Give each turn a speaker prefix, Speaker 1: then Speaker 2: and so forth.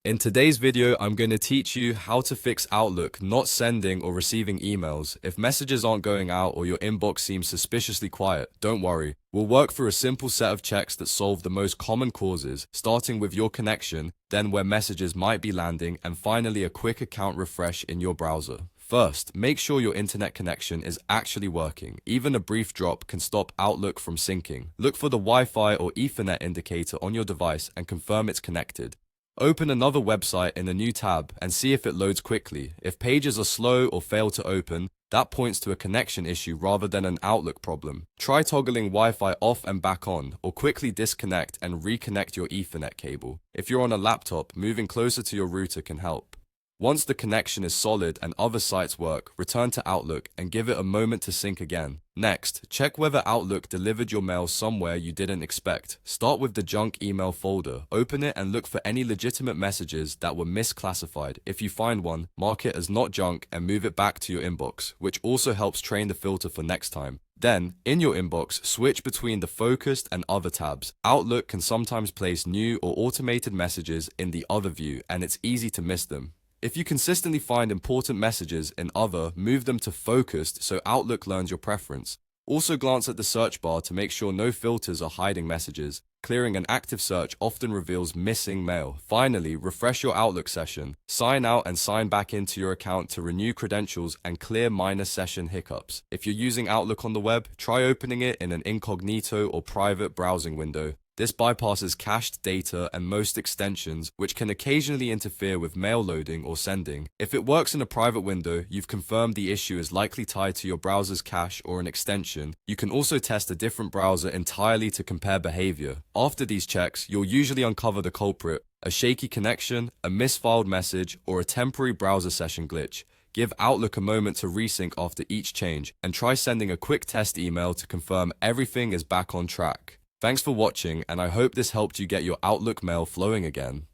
Speaker 1: In today's video, I'm going to teach you how to fix Outlook not sending or receiving emails. If messages aren't going out or your inbox seems suspiciously quiet, don't worry. We'll work through a simple set of checks that solve the most common causes, starting with your connection, then where messages might be landing, and finally a quick account refresh in your browser. First, make sure your internet connection is actually working. Even a brief drop can stop Outlook from syncing. Look for the Wi-Fi or Ethernet indicator on your device and confirm it's connected. Open another website in a new tab and see if it loads quickly. If pages are slow or fail to open, that points to a connection issue rather than an Outlook problem. Try toggling Wi-Fi off and back on, or quickly disconnect and reconnect your Ethernet cable. If you're on a laptop, moving closer to your router can help. Once the connection is solid and other sites work, return to Outlook and give it a moment to sync again. Next, check whether Outlook delivered your mail somewhere you didn't expect. Start with the junk email folder. Open it and look for any legitimate messages that were misclassified. If you find one, mark it as not junk and move it back to your inbox, which also helps train the filter for next time. Then, in your inbox, switch between the focused and other tabs. Outlook can sometimes place new or automated messages in the other view, and it's easy to miss them. If you consistently find important messages in other, move them to focused so Outlook learns your preference. Also glance at the search bar to make sure no filters are hiding messages. Clearing an active search often reveals missing mail. Finally, refresh your Outlook session. Sign out and sign back into your account to renew credentials and clear minor session hiccups. If you're using Outlook on the web, try opening it in an incognito or private browsing window. This bypasses cached data and most extensions, which can occasionally interfere with mail loading or sending. If it works in a private window, you've confirmed the issue is likely tied to your browser's cache or an extension. You can also test a different browser entirely to compare behavior. After these checks, you'll usually uncover the culprit: a shaky connection, a misfiled message, or a temporary browser session glitch. Give Outlook a moment to resync after each change, and try sending a quick test email to confirm everything is back on track. Thanks for watching, and I hope this helped you get your Outlook mail flowing again.